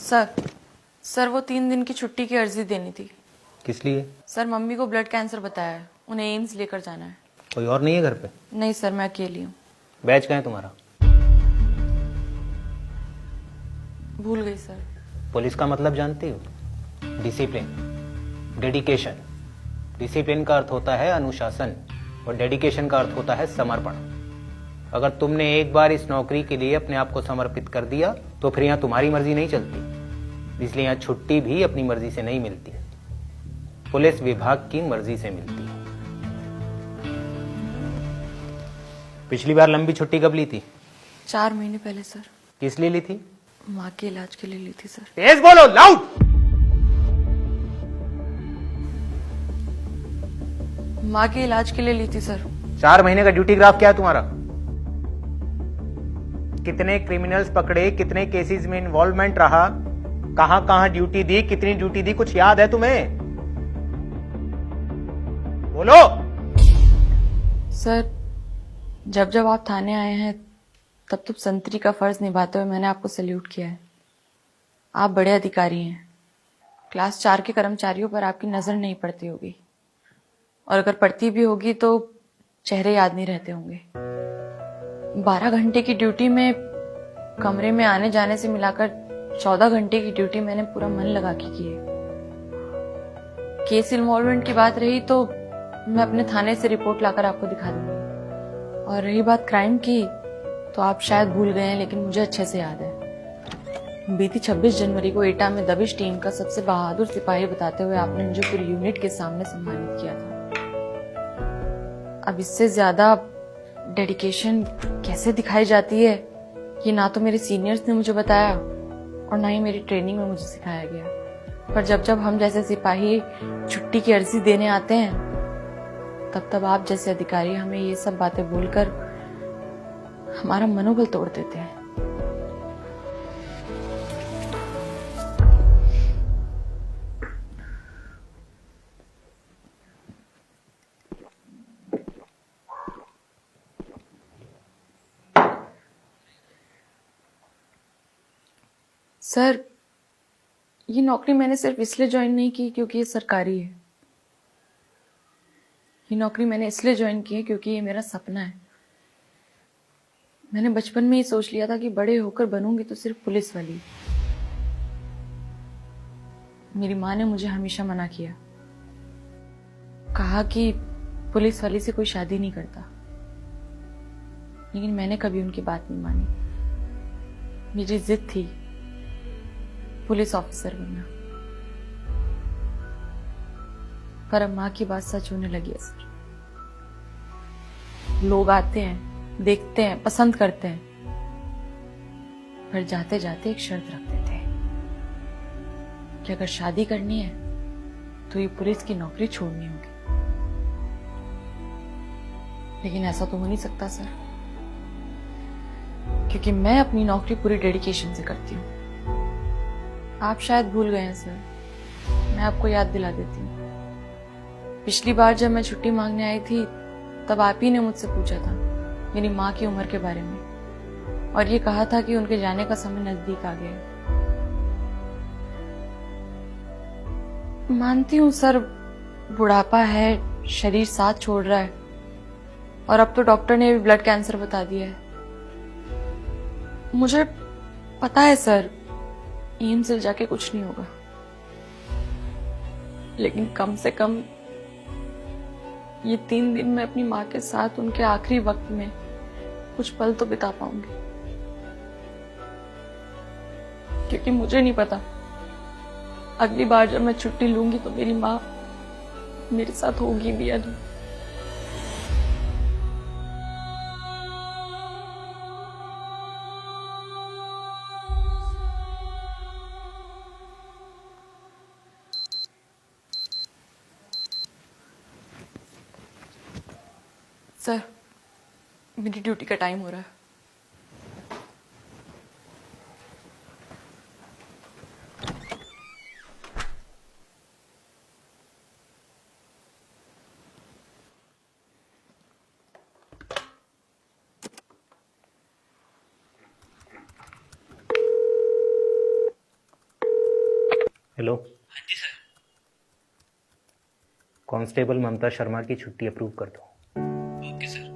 Sir sir वो 3 दिन की छुट्टी की अर्जी देनी थी। किस लिए? सर मम्मी को ब्लड कैंसर बताया है, उन्हें एम्स लेकर जाना है। कोई और नहीं है घर पे? नहीं सर, मैं अकेली हूँ। बैच कहाँ है तुम्हारा? भूल गई सर। पुलिस का मतलब जानती हो? Discipline, dedication. डिसिप्लिन का अर्थ होता है अनुशासन और डेडिकेशन का अर्थ होता है समर्पण। अगर तुमने एक बार इस नौकरी के लिए अपने आप को समर्पित कर दिया तो फिर यहाँ तुम्हारी मर्जी नहीं चलती। इसलिए यहाँ छुट्टी भी अपनी मर्जी से नहीं मिलती, पुलिस विभाग की मर्जी से मिलती है। पिछली बार लंबी छुट्टी कब ली थी? 4 महीने पहले सर। किस लिए ली थी? माँ के इलाज के लिए ली थी सर। तेज बोलो, लाउड। माँ के इलाज के लिए ली थी सर। 4 महीने का ड्यूटी ग्राफ क्या है तुम्हारा? कितने क्रिमिनल्स पकड़े, कितने केसेस में इन्वॉल्वमेंट रहा, कहां कहां ड्यूटी दी, कितनी ड्यूटी दी, कुछ याद है तुम्हें? बोलो। सर जब जब आप थाने आए हैं तब तब संतरी का फर्ज निभाते हुए मैंने आपको सैल्यूट किया है। आप बड़े अधिकारी हैं। क्लास 4 के कर्मचारियों पर आपकी नजर नहीं पड़ती होगी, और अगर पड़ती भी होगी तो चेहरे याद नहीं रहते होंगे। 12 घंटे की ड्यूटी में कमरे में आने जाने से मिलाकर 14 घंटे की ड्यूटी मैंने पूरा मन लगा के की है। केस इन्वॉल्वमेंट की बात रही तो मैं अपने थाने से रिपोर्ट लाकर आपको दिखा दूंगी, और रही बात क्राइम की तो आप शायद भूल गए हैं, लेकिन मुझे अच्छे से याद है। बीती 26 जनवरी को एटा में दबिश टीम का सबसे बहादुर सिपाही बताते हुए आपने मुझे पूरी यूनिट के सामने सम्मानित किया था। अब इससे ज्यादा डेडिकेशन कैसे दिखाई जाती है कि ना तो मेरे सीनियर्स ने मुझे बताया और ना ही मेरी ट्रेनिंग में मुझे सिखाया गया। पर जब जब हम जैसे सिपाही छुट्टी की अर्जी देने आते हैं तब तब आप जैसे अधिकारी हमें ये सब बातें बोलकर हमारा मनोबल तोड़ देते हैं। सर ये नौकरी मैंने सिर्फ इसलिए ज्वाइन नहीं की क्योंकि ये सरकारी है। ये नौकरी मैंने इसलिए ज्वाइन की है क्योंकि ये मेरा सपना है। मैंने बचपन में ही सोच लिया था कि बड़े होकर बनूंगी तो सिर्फ पुलिस वाली। मेरी माँ ने मुझे हमेशा मना किया, कहा कि पुलिस वाली से कोई शादी नहीं करता, लेकिन मैंने कभी उनकी बात नहीं मानी। मेरी जिद थी पुलिस ऑफिसर बनना। पर अब माँ की बात सच होने लगी है सर। लोग आते हैं, देखते हैं, पसंद करते हैं, पर जाते जाते एक शर्त रख देते हैं कि अगर शादी करनी है तो ये पुलिस की नौकरी छोड़नी होगी। लेकिन ऐसा तो हो नहीं सकता सर, क्योंकि मैं अपनी नौकरी पूरी डेडिकेशन से करती हूँ। आप शायद भूल गए हैं सर, मैं आपको याद दिला देती हूँ। पिछली बार जब मैं छुट्टी मांगने आई थी तब आप ही ने मुझसे पूछा था मेरी माँ की उम्र के बारे में, और ये कहा था कि उनके जाने का समय नजदीक आ गया है। मानती हूँ सर, बुढ़ापा है, शरीर साथ छोड़ रहा है, और अब तो डॉक्टर ने भी ब्लड कैंसर बता दिया है। मुझे पता है सर, एम्स से जाके कुछ नहीं होगा, लेकिन कम से कम ये 3 दिन मैं अपनी माँ के साथ उनके आखिरी वक्त में कुछ पल तो बिता पाऊंगी। क्योंकि मुझे नहीं पता अगली बार जब मैं छुट्टी लूंगी तो मेरी माँ मेरे साथ होगी भी या नहीं। सर मेरी ड्यूटी का टाइम हो रहा है। हेलो, हाँ जी सर। कांस्टेबल ममता शर्मा की छुट्टी अप्रूव कर दो। Okay sir.